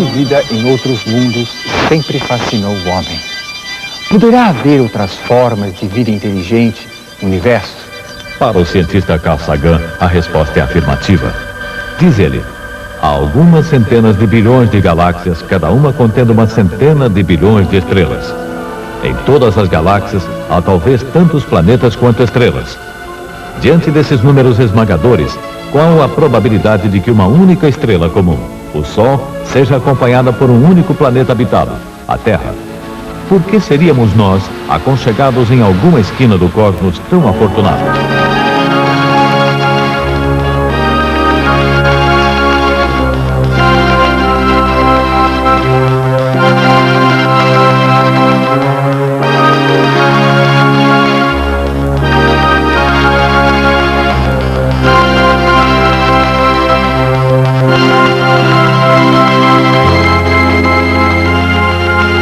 de vida em outros mundos sempre fascinou o homem. Poderá haver outras formas de vida inteligente no universo? Para o cientista Carl Sagan, a resposta é afirmativa. Diz ele, há algumas centenas de bilhões de galáxias, cada uma contendo uma centena de bilhões de estrelas. Em todas as galáxias, há talvez tantos planetas quanto estrelas. Diante desses números esmagadores, qual a probabilidade de que uma única estrela comum, o Sol, seja acompanhada por um único planeta habitado, a Terra? Por que seríamos nós aconchegados em alguma esquina do cosmos tão afortunados?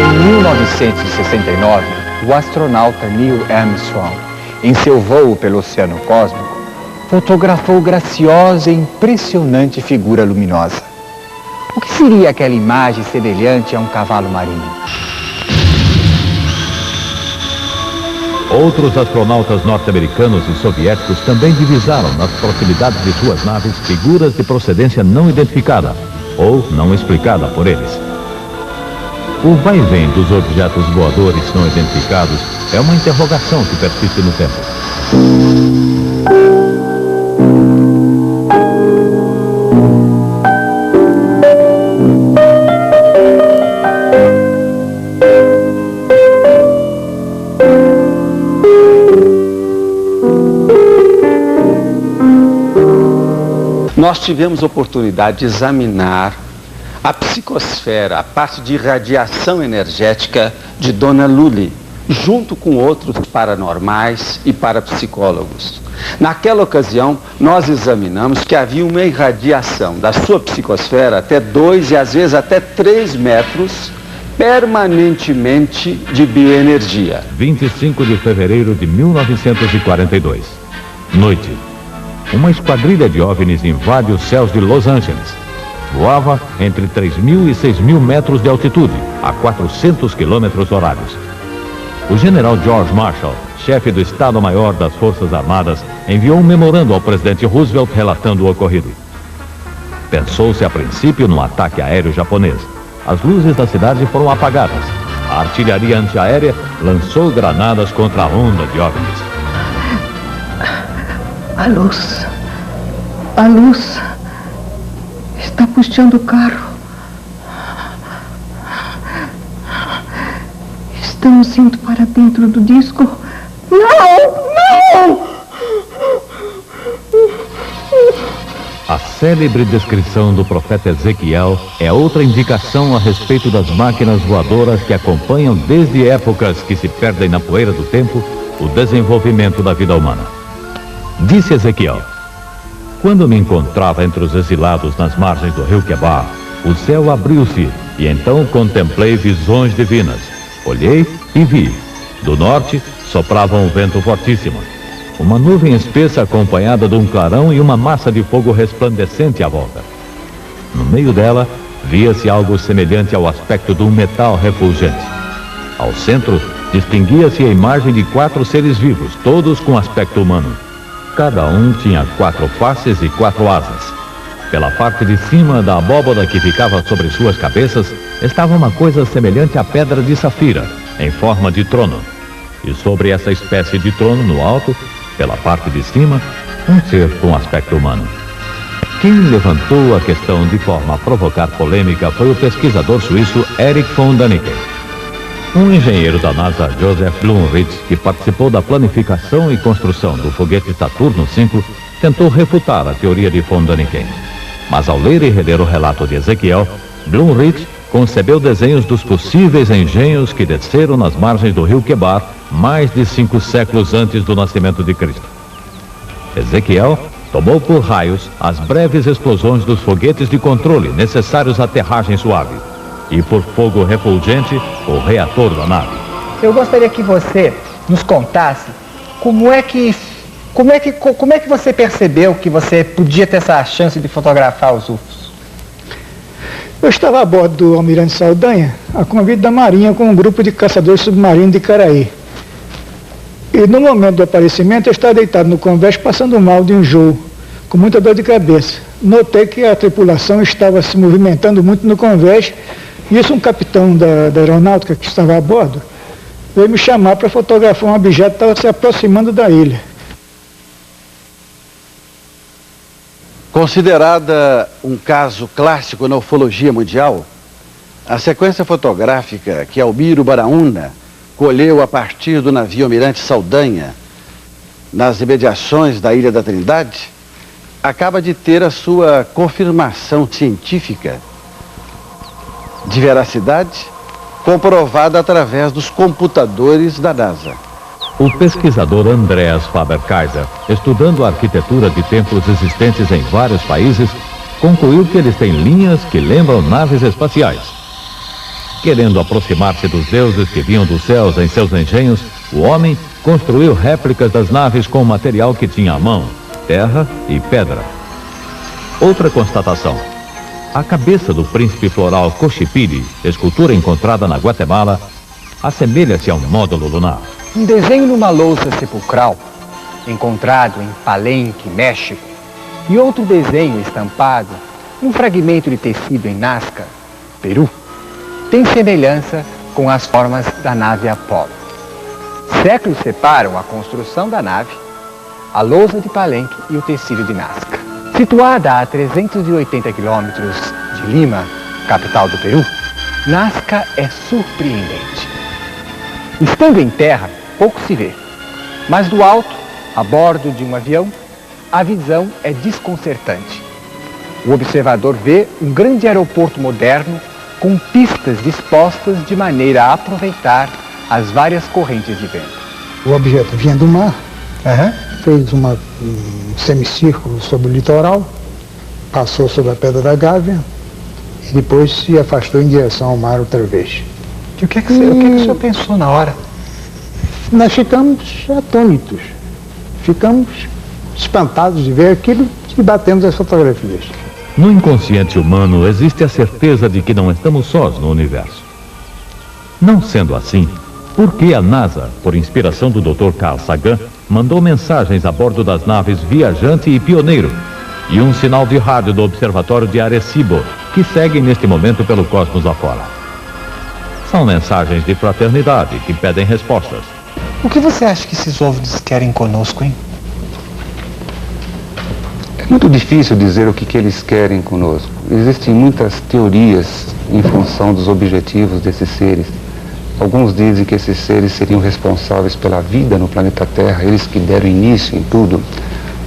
Em 1969, o astronauta Neil Armstrong, em seu voo pelo Oceano Cósmico, fotografou graciosa e impressionante figura luminosa. O que seria aquela imagem semelhante a um cavalo marinho? Outros astronautas norte-americanos e soviéticos também divisaram nas proximidades de suas naves figuras de procedência não identificada ou não explicada por eles. O vai-vem dos objetos voadores não identificados é uma interrogação que persiste no tempo. Nós tivemos oportunidade de examinar a psicosfera, a parte de radiação energética de Dona Lully, junto com outros paranormais e parapsicólogos. Naquela ocasião, nós examinamos que havia uma irradiação da sua psicosfera até 2 e às vezes até 3 metros, permanentemente de bioenergia. 25 de fevereiro de 1942. Noite. Uma esquadrilha de OVNIs invade os céus de Los Angeles. Voava entre 3.000 e 6.000 metros de altitude, a 400 quilômetros horários. O general George Marshall, chefe do Estado-Maior das Forças Armadas, enviou um memorando ao presidente Roosevelt relatando o ocorrido. Pensou-se a princípio num ataque aéreo japonês. As luzes da cidade foram apagadas. A artilharia antiaérea lançou granadas contra a onda de OVNIs. A luz está puxando o carro. Estamos indo para dentro do disco. Não! A célebre descrição do profeta Ezequiel é outra indicação a respeito das máquinas voadoras que acompanham desde épocas que se perdem na poeira do tempo o desenvolvimento da vida humana. Disse Ezequiel: quando me encontrava entre os exilados nas margens do rio Quebar, o céu abriu-se e então contemplei visões divinas. Olhei e vi. Do norte soprava um vento fortíssimo. Uma nuvem espessa acompanhada de um clarão e uma massa de fogo resplandecente à volta. No meio dela, via-se algo semelhante ao aspecto de um metal refulgente. Ao centro, distinguia-se a imagem de 4 seres vivos, todos com aspecto humano. Cada um tinha 4 faces e 4 asas. Pela parte de cima da abóbada que ficava sobre suas cabeças, estava uma coisa semelhante à pedra de safira, em forma de trono. E sobre essa espécie de trono, no alto, pela parte de cima, um ser com aspecto humano. Quem levantou a questão de forma a provocar polêmica foi o pesquisador suíço Erich von Däniken. Um engenheiro da NASA, Joseph Blumrich, que participou da planificação e construção do foguete Saturno V, tentou refutar a teoria de von Däniken. Mas ao ler e reler o relato de Ezequiel, Blumrich concebeu desenhos dos possíveis engenhos que desceram nas margens do rio Quebar mais de 5 séculos antes do nascimento de Cristo. Ezequiel tomou por raios as breves explosões dos foguetes de controle necessários à aterragem suave e por fogo refulgente o reator da nave. Eu gostaria que você nos contasse como é que você percebeu que você podia ter essa chance de fotografar os UFOs? Eu estava a bordo do Almirante Saldanha, a convite da Marinha, com um grupo de caçadores submarinos de Caraí. E no momento do aparecimento, eu estava deitado no convés, passando mal de enjoo, com muita dor de cabeça. Notei que a tripulação estava se movimentando muito no convés, e isso um capitão da aeronáutica que estava a bordo veio me chamar para fotografar um objeto que estava se aproximando da ilha. Considerada um caso clássico na ufologia mundial, a sequência fotográfica que Almiro Baraúna colheu a partir do navio Almirante Saldanha, nas imediações da Ilha da Trindade, acaba de ter a sua confirmação científica de veracidade comprovada através dos computadores da NASA. O pesquisador Andreas Faber-Kaiser, estudando a arquitetura de templos existentes em vários países, concluiu que eles têm linhas que lembram naves espaciais. Querendo aproximar-se dos deuses que vinham dos céus em seus engenhos, o homem construiu réplicas das naves com o material que tinha à mão, terra e pedra. Outra constatação. A cabeça do príncipe floral Cochipiri, escultura encontrada na Guatemala, assemelha-se a um módulo lunar. Um desenho numa louça sepulcral, encontrado em Palenque, México, e outro desenho estampado num fragmento de tecido em Nazca, Peru, tem semelhança com as formas da nave Apolo. Séculos separam a construção da nave, a lousa de Palenque e o tecido de Nazca. Situada a 380 quilômetros de Lima, capital do Peru, Nazca é surpreendente. Estando em terra, pouco se vê, mas do alto, a bordo de um avião, a visão é desconcertante. O observador vê um grande aeroporto moderno com pistas dispostas de maneira a aproveitar as várias correntes de vento. O objeto vinha do mar, fez um semicírculo sobre o litoral, passou sobre a Pedra da Gávea e depois se afastou em direção ao mar outra vez. E o que o senhor pensou na hora? Nós ficamos atônitos, ficamos espantados de ver aquilo e batemos as fotografias. No inconsciente humano existe a certeza de que não estamos sós no universo. Não sendo assim, por que a NASA, por inspiração do Dr. Carl Sagan, mandou mensagens a bordo das naves Viajante e Pioneiro e um sinal de rádio do Observatório de Arecibo, que seguem neste momento pelo cosmos afora? São mensagens de fraternidade que pedem respostas. O que você acha que esses OVNIs querem conosco, hein? É muito difícil dizer o que eles querem conosco. Existem muitas teorias em função dos objetivos desses seres. Alguns dizem que esses seres seriam responsáveis pela vida no planeta Terra, eles que deram início em tudo.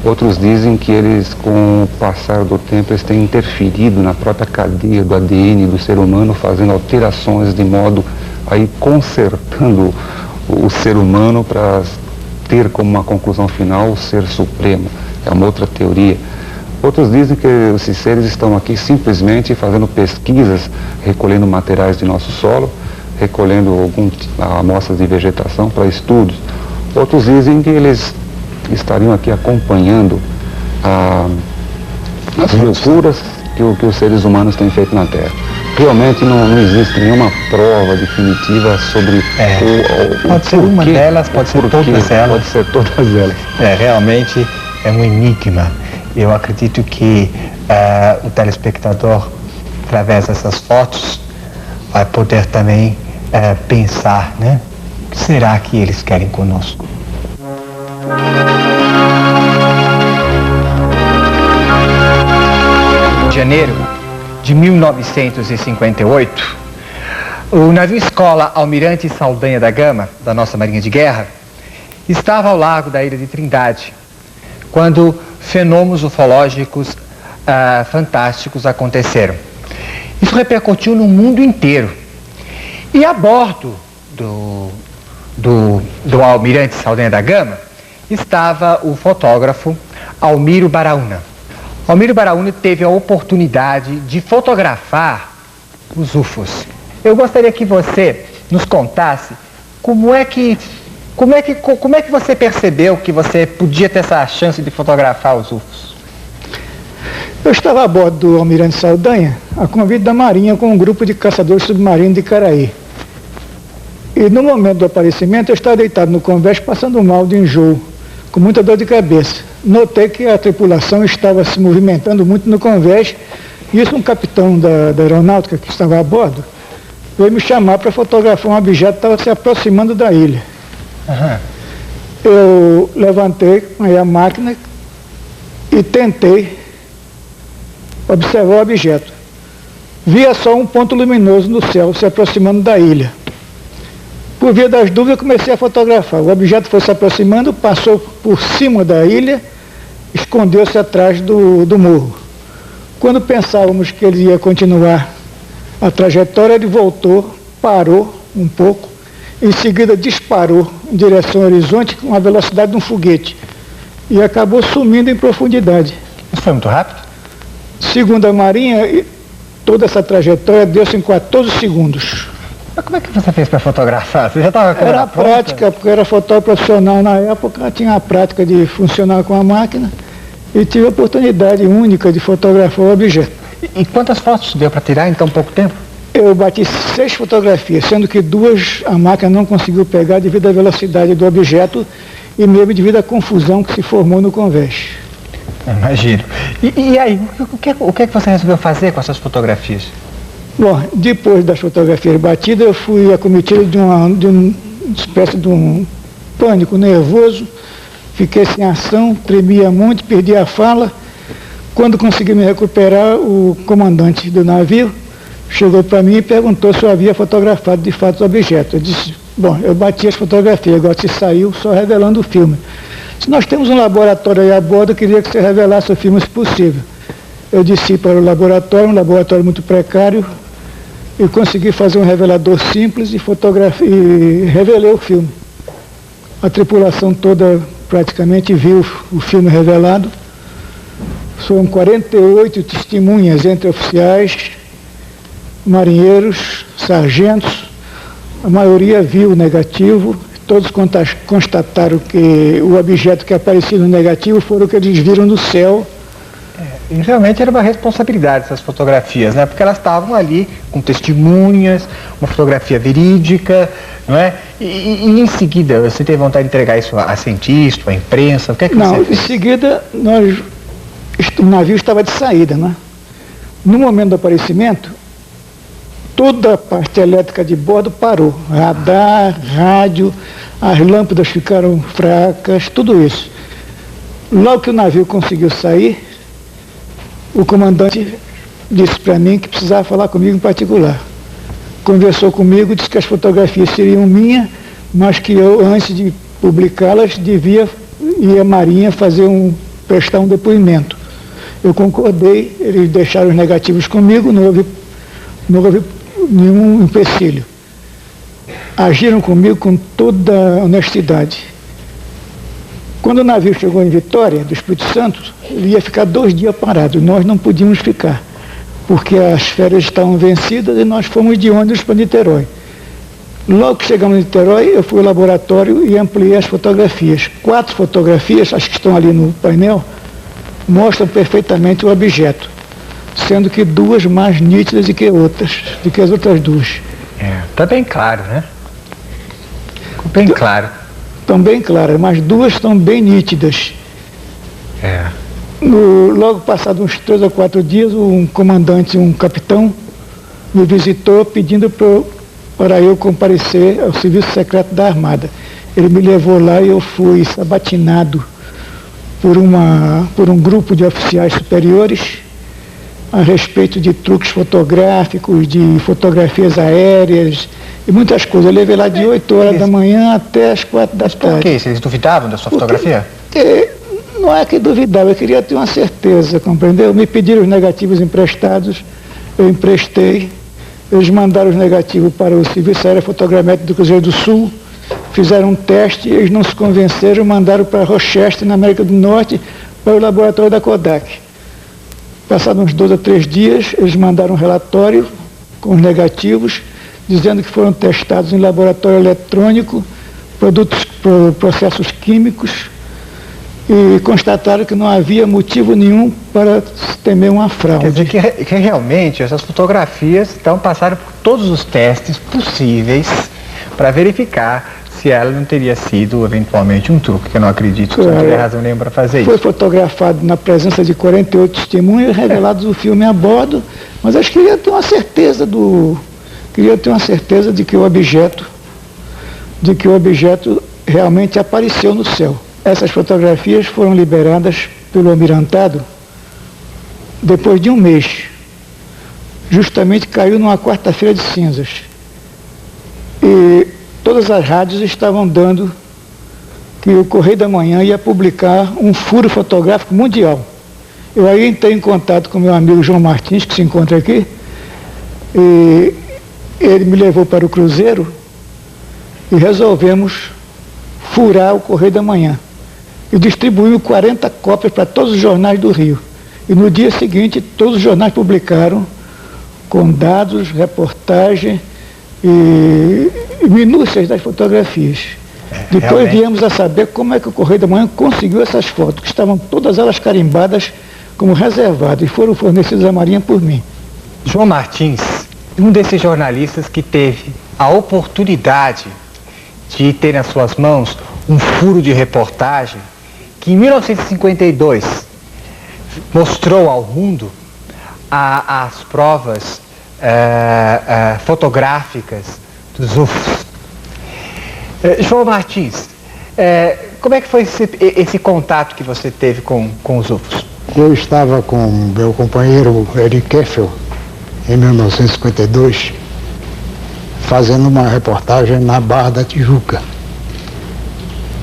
Outros dizem que eles, com o passar do tempo, eles têm interferido na própria cadeia do ADN do ser humano, fazendo alterações de modo a ir consertando o ser humano para ter como uma conclusão final o ser supremo. É uma outra teoria. Outros dizem que esses seres estão aqui simplesmente fazendo pesquisas, recolhendo materiais de nosso solo, recolhendo amostras de vegetação para estudos. Outros dizem que eles estariam aqui acompanhando as loucuras que os seres humanos têm feito na Terra. Realmente não existe nenhuma prova definitiva sobre pode ser uma delas, pode ser todas elas. Pode ser todas elas. Realmente é um enigma. Eu acredito que o telespectador, através dessas fotos, vai poder também pensar, né? O que será que eles querem conosco? Em janeiro de 1958, o navio escola Almirante Saldanha da Gama, da nossa Marinha de Guerra, estava ao largo da Ilha de Trindade, quando fenômenos ufológicos fantásticos aconteceram. Isso repercutiu no mundo inteiro. E a bordo do Almirante Saldanha da Gama estava o fotógrafo Almiro Baraúna. Almiro Baraúna teve a oportunidade de fotografar os UFOs. Eu gostaria que você nos contasse como é que você percebeu que você podia ter essa chance de fotografar os UFOs? Eu estava a bordo do Almirante Saldanha, a convite da Marinha, com um grupo de caçadores submarinos de Caraí. E no momento do aparecimento, eu estava deitado no convés, passando mal de enjoo, com muita dor de cabeça. Notei que a tripulação estava se movimentando muito no convés, e isso um capitão da aeronáutica que estava a bordo veio me chamar para fotografar um objeto que estava se aproximando da ilha. Aham. Eu levantei aí a máquina e tentei observar o objeto. Via só um ponto luminoso no céu se aproximando da ilha. Por via das dúvidas, eu comecei a fotografar. O objeto foi se aproximando, passou por cima da ilha, escondeu-se atrás do morro. Quando pensávamos que ele ia continuar a trajetória, ele voltou, parou um pouco, em seguida disparou em direção ao horizonte com a velocidade de um foguete e acabou sumindo em profundidade. Isso foi muito rápido? Segundo a Marinha, toda essa trajetória deu-se em 14 segundos. Mas como é que você fez para fotografar? Você já estava com Era a a prática, porque eu era fotógrafo profissional na época, tinha a prática de funcionar com a máquina e tive a oportunidade única de fotografar o objeto. E quantas fotos deu para tirar em tão pouco tempo? Eu bati 6 fotografias, sendo que 2 a máquina não conseguiu pegar devido à velocidade do objeto e mesmo devido à confusão que se formou no convés. Imagino. E aí, o que é que você resolveu fazer com essas fotografias? Bom, depois das fotografias batidas, eu fui acometido de uma espécie de um pânico nervoso, fiquei sem ação, tremia muito, perdi a fala. Quando consegui me recuperar, o comandante do navio chegou para mim e perguntou se eu havia fotografado de fato o objeto. Eu disse, bom, eu bati as fotografias, agora se saiu só revelando o filme. Se nós temos um laboratório aí a bordo, eu queria que você revelasse o filme se possível. Eu desci para o laboratório, um laboratório muito precário, e consegui fazer um revelador simples e revelei o filme. A tripulação toda praticamente viu o filme revelado. Foram 48 testemunhas entre oficiais, marinheiros, sargentos. A maioria viu o negativo. Todos constataram que o objeto que aparecia no negativo foram o que eles viram no céu. E realmente era uma responsabilidade essas fotografias, né? Porque elas estavam ali com testemunhas, uma fotografia verídica, não é? E em seguida, você teve vontade de entregar isso a cientista, à imprensa? O que é que você fez? Não, em seguida, o navio estava de saída, né? No momento do aparecimento, toda a parte elétrica de bordo parou. Radar, rádio, as lâmpadas ficaram fracas, tudo isso. Logo que o navio conseguiu sair, o comandante disse para mim que precisava falar comigo em particular. Conversou comigo, disse que as fotografias seriam minhas, mas que eu, antes de publicá-las, devia ir à Marinha prestar um depoimento. Eu concordei, eles deixaram os negativos comigo, não houve nenhum empecilho. Agiram comigo com toda a honestidade. Quando o navio chegou em Vitória, do Espírito Santo, ele ia ficar 2 dias parado. Nós não podíamos ficar, porque as férias estavam vencidas e nós fomos de ônibus para Niterói. Logo que chegamos em Niterói, eu fui ao laboratório e ampliei as fotografias. 4 fotografias, as que estão ali no painel, mostram perfeitamente o objeto, sendo que 2 mais nítidas do que as outras 2. Está bem claro, né? Ficou bem claro. Estão bem claras, mas 2 estão bem nítidas. Logo passado uns 3 ou 4 dias, um comandante, um capitão, me visitou pedindo para eu comparecer ao Serviço Secreto da Armada. Ele me levou lá e eu fui sabatinado por um grupo de oficiais superiores a respeito de truques fotográficos, de fotografias aéreas e muitas coisas. Eu levei lá de 8 horas da manhã até as 4 da tarde. Por que? Eles duvidavam da sua fotografia? Não é que duvidava, eu queria ter uma certeza, compreendeu? Me pediram os negativos emprestados, eu emprestei, eles mandaram os negativos para o Serviço Aéreo Fotogramétrico do Cruzeiro do Sul, fizeram um teste, eles não se convenceram, mandaram para Rochester, na América do Norte, para o laboratório da Kodak. Passados uns 2 ou 3 dias, eles mandaram um relatório com os negativos, dizendo que foram testados em laboratório eletrônico, processos químicos, e constataram que não havia motivo nenhum para temer uma fraude. Quer dizer que realmente essas fotografias então passaram por todos os testes possíveis para verificar se ela não teria sido eventualmente um truque, que eu não acredito que você não teria razão nenhuma para fazer Foi isso. fotografado na presença de 48 testemunhas, revelados o filme a bordo, mas eles queriam ter uma certeza de que o objeto realmente apareceu no céu. Essas fotografias foram liberadas pelo almirantado depois de um mês. Justamente caiu numa quarta-feira de cinzas. E todas as rádios estavam dando que o Correio da Manhã ia publicar um furo fotográfico mundial. Eu aí entrei em contato com meu amigo João Martins, que se encontra aqui, e ele me levou para o Cruzeiro e resolvemos furar o Correio da Manhã. E distribuímos 40 cópias para todos os jornais do Rio. E no dia seguinte, todos os jornais publicaram com dados, reportagem e minúcias das fotografias. Depois viemos a saber como é que o Correio da Manhã conseguiu essas fotos, que estavam todas elas carimbadas como reservadas e foram fornecidas à Marinha por mim. João Martins, um desses jornalistas que teve a oportunidade de ter nas suas mãos um furo de reportagem que em 1952 mostrou ao mundo as provas fotográficas dos UFOs. João Martins, como é que foi esse contato que você teve com os UFOs? Eu estava com meu companheiro Eric Keffel, em 1952, fazendo uma reportagem na Barra da Tijuca,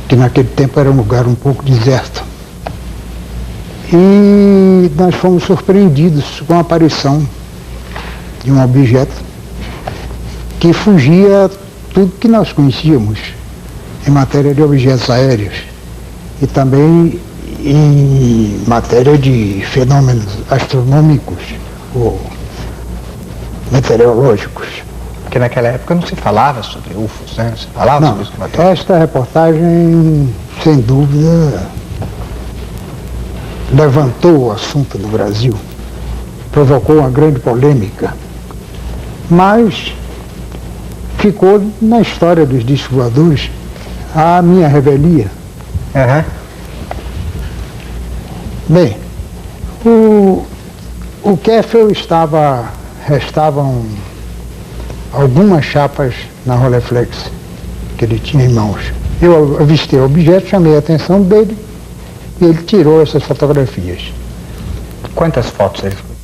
que naquele tempo era um lugar um pouco deserto. E nós fomos surpreendidos com a aparição de um objeto que fugia tudo que nós conhecíamos em matéria de objetos aéreos e também em matéria de fenômenos astronômicos ou meteorológicos. Porque naquela época não se falava sobre UFOs, né? Não se falava sobre isso. Esta reportagem, sem dúvida, levantou o assunto no Brasil, provocou uma grande polêmica, mas ficou na história dos discos voadores a minha revelia. Bem, o Keffel restavam algumas chapas na Rolleiflex que ele tinha em mãos. Eu avistei o objeto, chamei a atenção dele e ele tirou essas fotografias. Quantas fotos ele foi?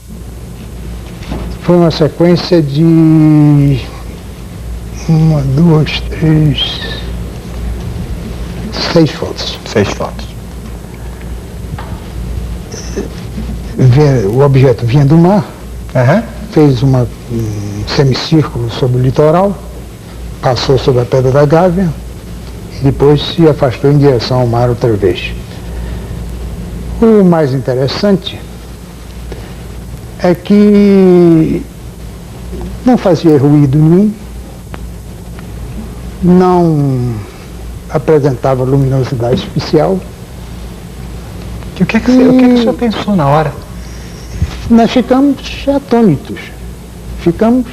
Foi uma sequência de 1, 2, 3, 6 fotos. 6 fotos. O objeto vinha do mar, fez um semicírculo sobre o litoral, passou sobre a Pedra da Gávea e depois se afastou em direção ao mar outra vez. O mais interessante é que não fazia ruído nenhum, não apresentava luminosidade especial. E o que o senhor pensou na hora? Nós ficamos atônitos, ficamos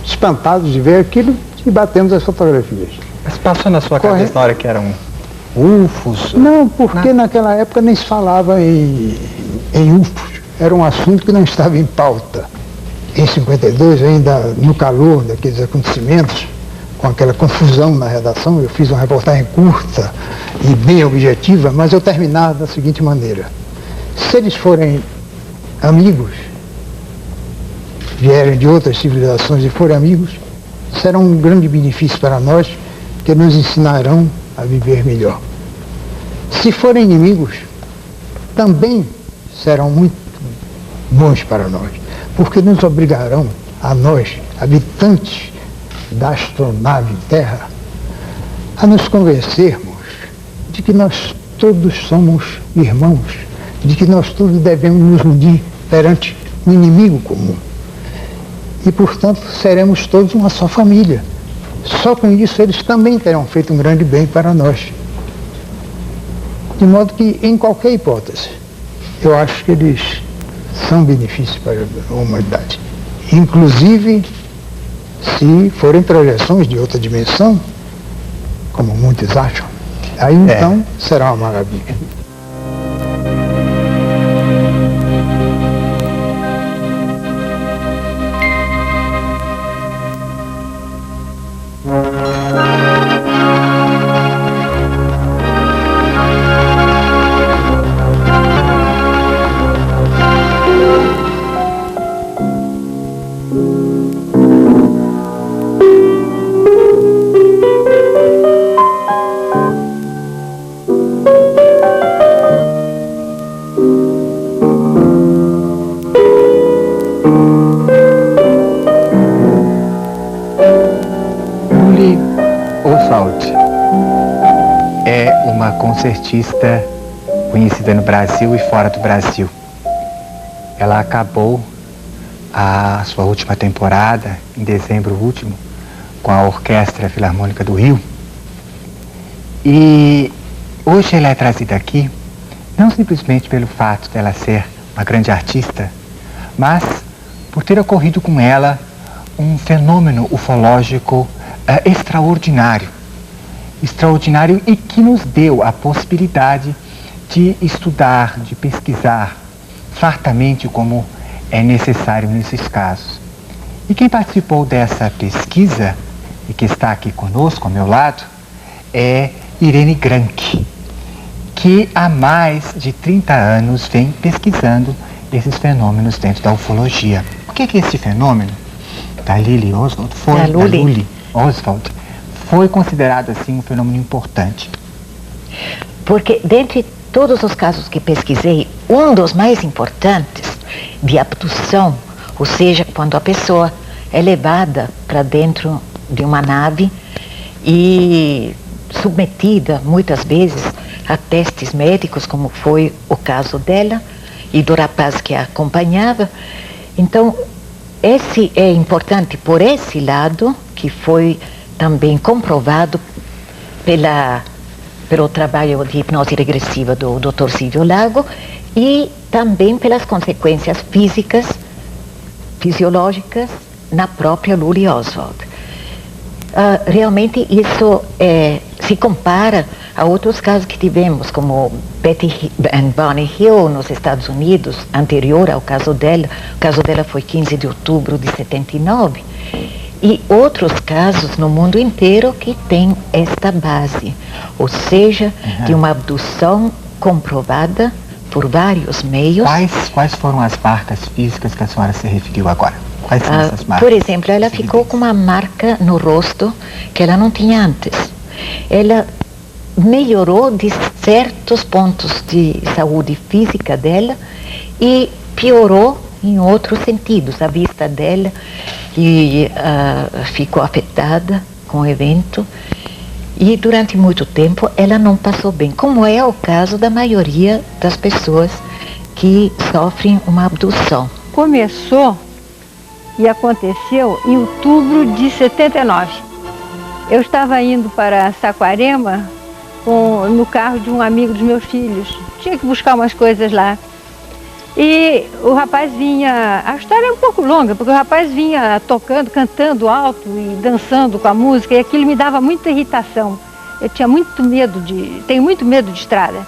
espantados de ver aquilo e batemos as fotografias. Mas passou na sua cabeça na hora que eram UFOs? Não, porque naquela época nem se falava em UFOs. Era um assunto que não estava em pauta. Em 52, ainda no calor daqueles acontecimentos, com aquela confusão na redação, eu fiz uma reportagem curta e bem objetiva, mas eu terminava da seguinte maneira: se eles forem amigos, vierem de outras civilizações e forem amigos, será um grande benefício para nós, que nos ensinarão a viver melhor. Se forem inimigos, também serão muito bons para nós, porque nos obrigarão a nós, habitantes da astronave Terra, a nos convencermos de que nós todos somos irmãos, de que nós todos devemos nos unir perante um inimigo comum. E, portanto, seremos todos uma só família. Só com isso eles também terão feito um grande bem para nós. De modo que, em qualquer hipótese, eu acho que eles são benefícios para a humanidade. Inclusive, se forem projeções de outra dimensão, como muitos acham, aí então será uma maravilha. É uma concertista conhecida no Brasil e fora do Brasil. Ela acabou a sua última temporada, em dezembro último, com a Orquestra Filarmônica do Rio. E hoje ela é trazida aqui, não simplesmente pelo fato dela ser uma grande artista, mas por ter ocorrido com ela um fenômeno ufológico extraordinário e que nos deu a possibilidade de estudar, de pesquisar fartamente como é necessário nesses casos. E quem participou dessa pesquisa e que está aqui conosco, ao meu lado, é Irene Granke, que há mais de 30 anos vem pesquisando esses fenômenos dentro da ufologia. Por que esse fenômeno da Lily Oswald foi considerado assim um fenômeno importante? Porque dentre todos os casos que pesquisei, um dos mais importantes de abdução, ou seja, quando a pessoa é levada para dentro de uma nave e submetida muitas vezes a testes médicos, como foi o caso dela e do rapaz que a acompanhava. Então, esse é importante por esse lado, que foi também comprovado pelo trabalho de hipnose regressiva do Dr. Silvio Lago e também pelas consequências físicas, fisiológicas na própria Lily Oswald. Realmente isso se compara a outros casos que tivemos, como Betty and Bonnie Hill nos Estados Unidos, anterior ao caso dela. O caso dela foi 15 de outubro de 79. E outros casos no mundo inteiro que têm esta base, ou seja, de uma abdução comprovada por vários meios. Quais foram as marcas físicas que a senhora se referiu agora? Quais são essas marcas? Por exemplo, ela ficou com uma marca no rosto que ela não tinha antes. Ela melhorou de certos pontos de saúde física dela e piorou em outros sentidos. A vista dela ficou afetada com o evento e durante muito tempo ela não passou bem, como é o caso da maioria das pessoas que sofrem uma abdução. Começou e aconteceu em outubro de 79. Eu estava indo para Saquarema no carro de um amigo dos meus filhos. Tinha que buscar umas coisas lá. E o rapaz vinha, a história é um pouco longa, porque o rapaz vinha tocando, cantando alto e dançando com a música, e aquilo me dava muita irritação. Eu tinha muito medo tenho muito medo de estrada.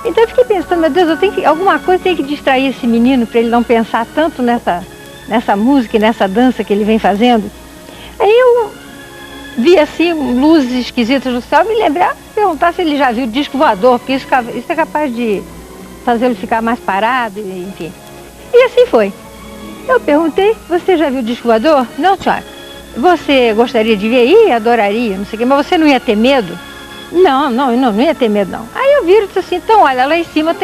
Então eu fiquei pensando, meu Deus, alguma coisa tem que distrair esse menino para ele não pensar tanto nessa música e nessa dança que ele vem fazendo. Aí eu vi assim luzes esquisitas no céu, me lembrei, perguntar se ele já viu o disco voador, porque isso é capaz de fazê-lo ficar mais parado, enfim. E assim foi. Eu perguntei, você já viu o disco voador? Não, senhora. Você gostaria de ver? Ih, adoraria, não sei o quê, mas você não ia ter medo? Não ia ter medo, não. Aí eu viro e disse assim, então olha lá em cima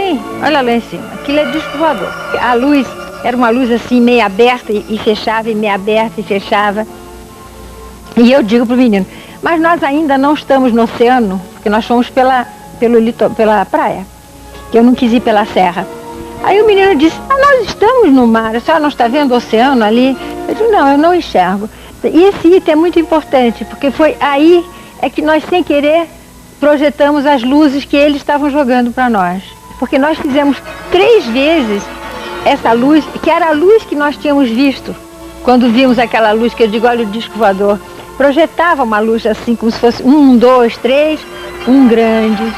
olha lá em cima, aquilo é disco voador. A luz era uma luz assim, meio aberta e fechava, e meio aberta e fechava. E eu digo pro menino, mas nós ainda não estamos no oceano, porque nós fomos pela praia, que eu não quis ir pela serra. Aí o menino disse, nós estamos no mar, a senhora não está vendo o oceano ali? Eu digo, não, eu não enxergo. E esse item é muito importante, porque foi aí que nós, sem querer, projetamos as luzes que eles estavam jogando para nós. Porque nós fizemos 3 vezes essa luz, que era a luz que nós tínhamos visto. Quando vimos aquela luz que eu digo, olha o disco voador, projetava uma luz assim, como se fosse 1, 2, 3, um grande.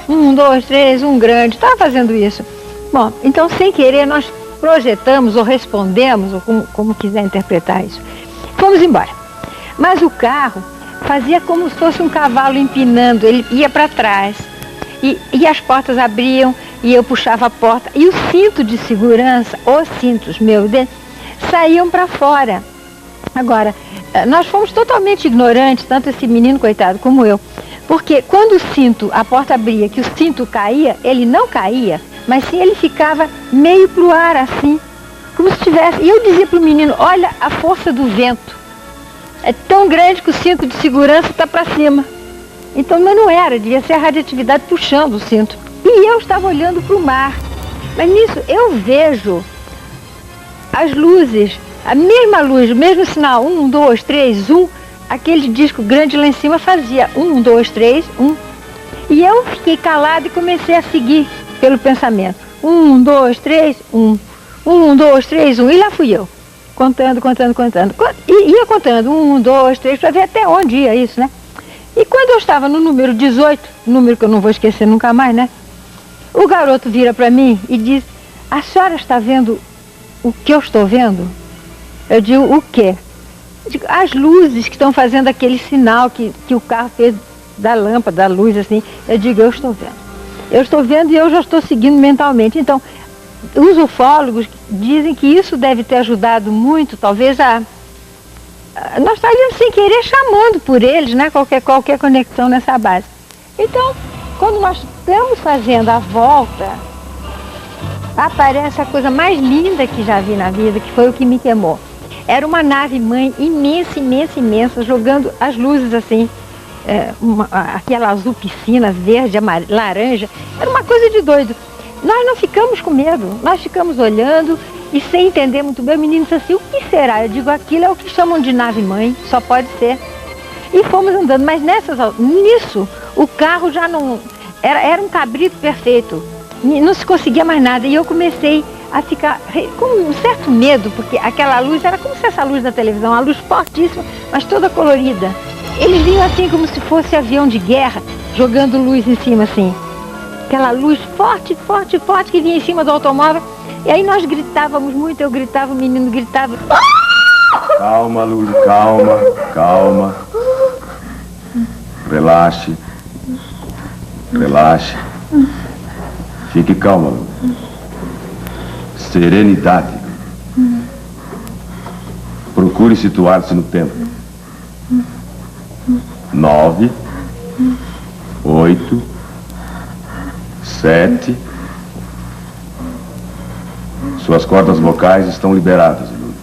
1, 2, 3, um grande. Estava fazendo isso. Bom, então sem querer nós projetamos ou respondemos, ou como quiser interpretar isso. Fomos embora. Mas o carro fazia como se fosse um cavalo empinando, ele ia para trás. E as portas abriam, e eu puxava a porta. E o cinto de segurança, os cintos meus, saíam para fora. Agora, nós fomos totalmente ignorantes, tanto esse menino, coitado, como eu. Porque quando a porta abria, que o cinto caía, ele não caía, mas sim ele ficava meio pro ar assim, como se tivesse... E eu dizia pro menino, olha a força do vento. É tão grande que o cinto de segurança está para cima. Então, mas não era, devia ser a radioatividade puxando o cinto. E eu estava olhando para o mar. Mas nisso eu vejo as luzes, a mesma luz, o mesmo sinal, 1, 2, 3, 1, aquele disco grande lá em cima fazia 1, 2, 3, 1. E eu fiquei calada e comecei a seguir pelo pensamento. 1, 2, 3, 1. 1, 2, 3, 1. E lá fui eu, contando. E ia contando, 1, 2, 3, para ver até onde ia isso, né? E quando eu estava no número 18, número que eu não vou esquecer nunca mais, né? O garoto vira para mim e diz, a senhora está vendo o que eu estou vendo? Eu digo, o quê? Eu digo, as luzes que estão fazendo aquele sinal que o carro fez da lâmpada, da luz, assim. Eu digo, eu estou vendo. Eu estou vendo e eu já estou seguindo mentalmente. Então, os ufólogos dizem que isso deve ter ajudado muito, talvez, nós estávamos sem querer chamando por eles, né? Qualquer conexão nessa base. Então, quando nós estamos fazendo a volta, aparece a coisa mais linda que já vi na vida, que foi o que me queimou. Era uma nave-mãe imensa, jogando as luzes assim, aquela azul piscina, verde, amarelo, laranja. Era uma coisa de doido. Nós não ficamos com medo, nós ficamos olhando e sem entender muito bem. O menino disse assim, o que será? Eu digo, aquilo é o que chamam de nave-mãe, só pode ser. E fomos andando, mas nisso o carro já não... Era um cabrito perfeito, não se conseguia mais nada. E eu comecei a ficar com um certo medo, porque aquela luz era como se essa luz da televisão, uma luz fortíssima, mas toda colorida. Eles vinham assim como se fosse avião de guerra, jogando luz em cima assim. Aquela luz forte que vinha em cima do automóvel. E aí nós gritávamos muito, eu gritava, o menino gritava. Calma, Luli, calma. Relaxe. Fique calma, Luli. Serenidade. Procure situar-se no tempo. 9, 8, 7. Suas cordas vocais estão liberadas, Luli.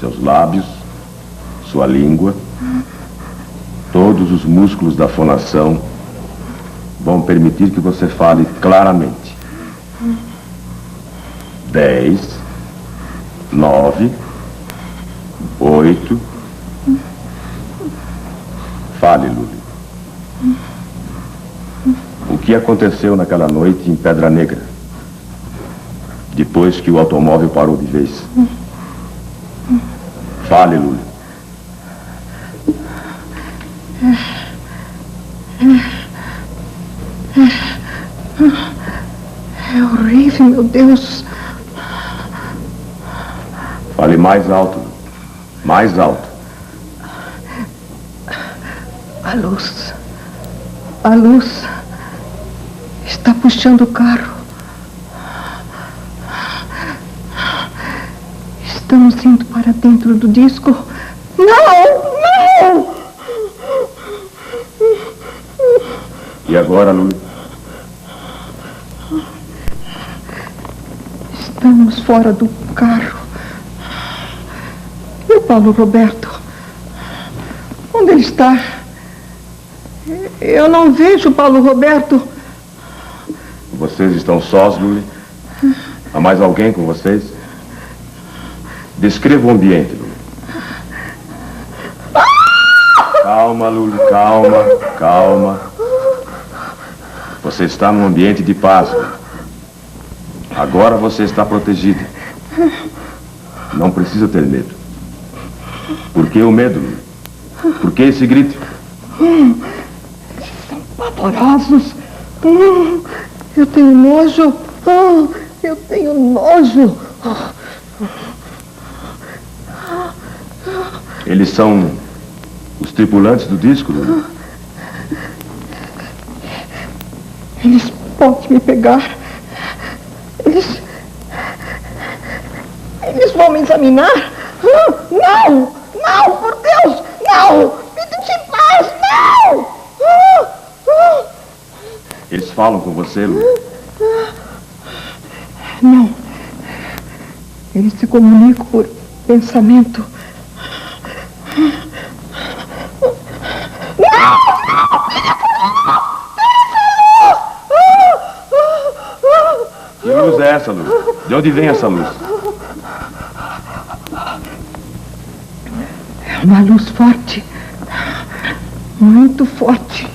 Seus lábios, sua língua, todos os músculos da fonação vão permitir que você fale claramente. 10, 9, 8. Fale, Luli. O que aconteceu naquela noite em Pedra Negra? Depois que o automóvel parou de vez. Fale, Luli. É horrível, meu Deus. Fale mais alto, Luli. Mais alto. A luz está puxando o carro. Estamos indo para dentro do disco. Não! E agora, Luli? Estamos fora do carro. E o Paulo Roberto? Onde ele está? Eu não vejo o Paulo Roberto. Vocês estão sós, Luli? Há mais alguém com vocês? Descreva o ambiente, Luli. Calma, Luli, calma, calma. Você está num ambiente de paz. Agora você está protegida. Não precisa ter medo. Por que o medo, Luli? Por que esse grito? Eles são pavorosos. Eu tenho nojo. Eu tenho nojo. Eles são os tripulantes do disco, Luli? Eles podem me pegar. Eles vão me examinar. Não! Não, por Deus! Não! Me deixe em paz! Não! Eles falam com você, Luli? Não. Eles se comunicam por pensamento. Que luz é essa, Luli? De onde vem essa luz? É uma luz forte. Muito forte.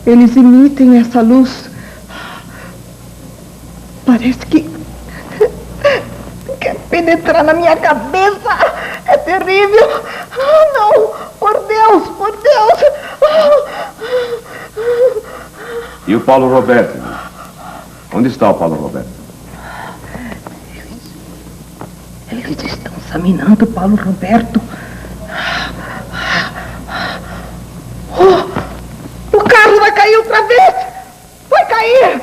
Eles emitem essa luz. Parece que quer penetrar na minha cabeça. É terrível. Não, por Deus, por Deus. E o Paulo Roberto, Luli? Onde está o Paulo Roberto? Eles estão examinando o Paulo Roberto. O carro vai cair outra vez! Vai cair!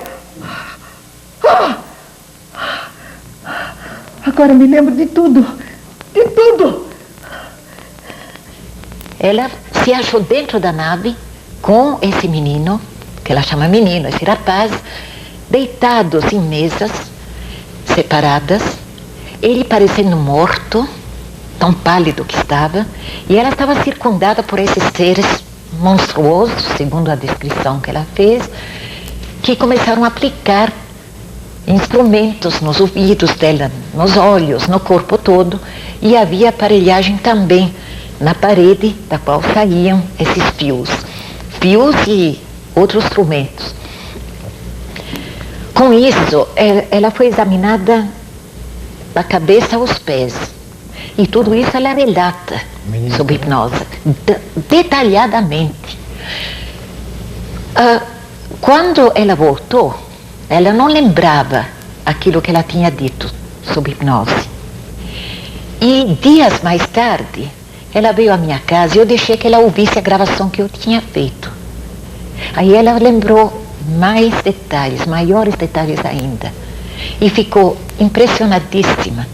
Agora me lembro de tudo. De tudo! Ela se achou dentro da nave com esse menino, que ela chama menino, esse rapaz, deitados em mesas separadas, ele parecendo morto, tão pálido que estava, e ela estava circundada por esses seres monstruosos, segundo a descrição que ela fez, que começaram a aplicar instrumentos nos ouvidos dela, nos olhos, no corpo todo, e havia aparelhagem também na parede da qual saíam esses fios e outros instrumentos. Com isso, ela foi examinada da cabeça aos pés. E tudo isso ela relata sob hipnose, detalhadamente. Quando ela voltou, ela não lembrava aquilo que ela tinha dito sob hipnose. E dias mais tarde, ela veio à minha casa e eu deixei que ela ouvisse a gravação que eu tinha feito. Aí ela lembrou mais detalhes, maiores detalhes ainda. E ficou impressionadíssima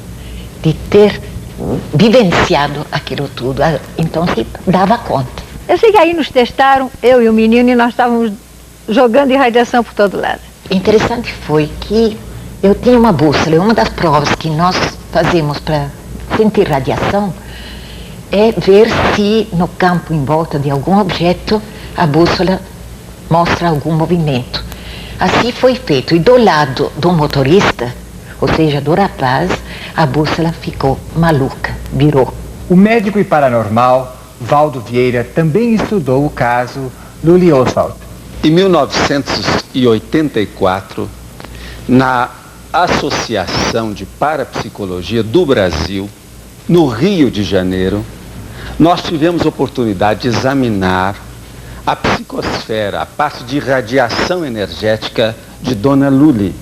de ter vivenciado aquilo tudo. Então se dava conta. Eu sei que aí nos testaram, eu e o menino, e nós estávamos jogando irradiação por todo lado. Interessante foi que eu tinha uma bússola. Uma das provas que nós fazemos para sentir radiação é ver se no campo em volta de algum objeto a bússola mostra algum movimento. Assim foi feito. E do lado do motorista, ou seja, do rapaz, a bússola ficou maluca, virou. O médico e paranormal Valdo Vieira também estudou o caso Luli Oswald. Em 1984, na Associação de Parapsicologia do Brasil, no Rio de Janeiro, nós tivemos oportunidade de examinar a psicosfera, a parte de radiação energética de Dona Luli,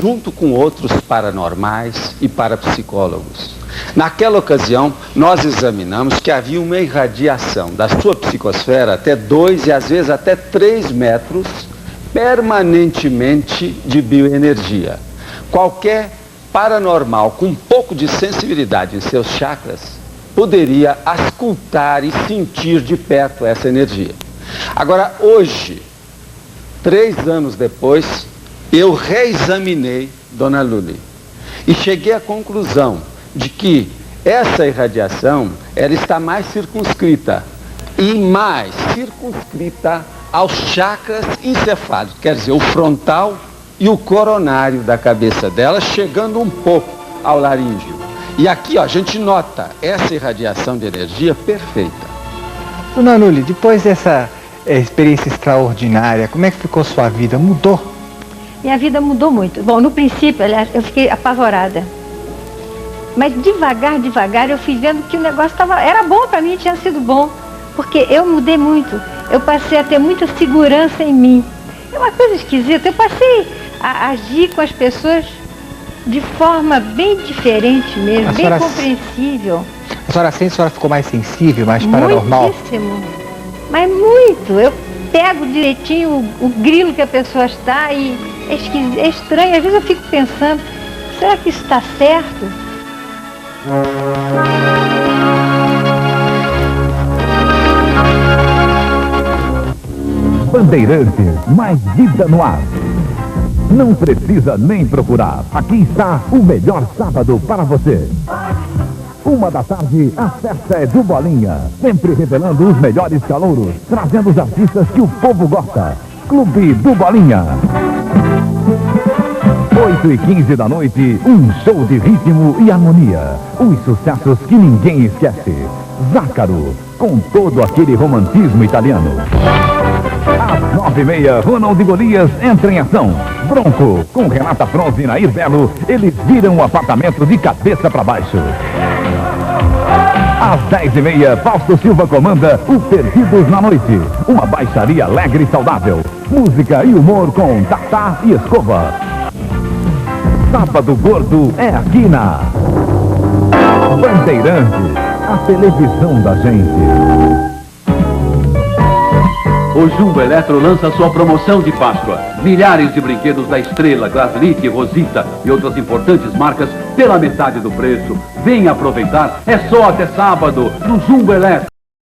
junto com outros paranormais e parapsicólogos. Naquela ocasião, nós examinamos que havia uma irradiação da sua psicosfera até 2 e às vezes até 3 metros permanentemente de bioenergia. Qualquer paranormal com um pouco de sensibilidade em seus chakras poderia auscultar e sentir de perto essa energia. Agora, hoje, 3 anos depois, eu reexaminei Dona Luli e cheguei à conclusão de que essa irradiação ela está mais circunscrita e mais circunscrita aos chakras encefálicos, quer dizer, o frontal e o coronário da cabeça dela, chegando um pouco ao laríngeo. E aqui, ó, a gente nota essa irradiação de energia perfeita. Dona Lully, depois dessa experiência extraordinária, como é que ficou sua vida? Mudou? Minha vida mudou muito. Bom, no princípio, aliás, eu fiquei apavorada. Mas devagar, eu fui vendo que o negócio era bom para mim, tinha sido bom. Porque eu mudei muito. Eu passei a ter muita segurança em mim. É uma coisa esquisita. Eu passei a agir com as pessoas de forma bem diferente mesmo, bem compreensível. A senhora sente que a senhora ficou mais sensível, mais paranormal? Muitíssimo. Mas muito. Eu pego direitinho o grilo que a pessoa está e é estranho. Às vezes eu fico pensando, será que isso está certo? Bandeirantes, mais vida no ar. Não precisa nem procurar. Aqui está o melhor sábado para você. 13h, a festa é do Bolinha. Sempre revelando os melhores calouros, trazendo os artistas que o povo gosta. Clube do Bolinha. 8h15 da noite, um show de ritmo e harmonia. Os sucessos que ninguém esquece. Zácaro, com todo aquele romantismo italiano. Às 9h30, Ronald e Golias entram em ação. Bronco, com Renata Fronze e Nair Belo, eles viram o apartamento de cabeça para baixo. Às 10h30, Fausto Silva comanda o Perdidos na Noite. Uma baixaria alegre e saudável. Música e humor com Tatá e Escova. Sábado Gordo é aqui na Bandeirantes, a televisão da gente. O Jumbo Eletro lança sua promoção de Páscoa. Milhares de brinquedos da Estrela, Glaslit, Rosita e outras importantes marcas pela metade do preço. Venha aproveitar, é só até sábado no Jumbo Eletro.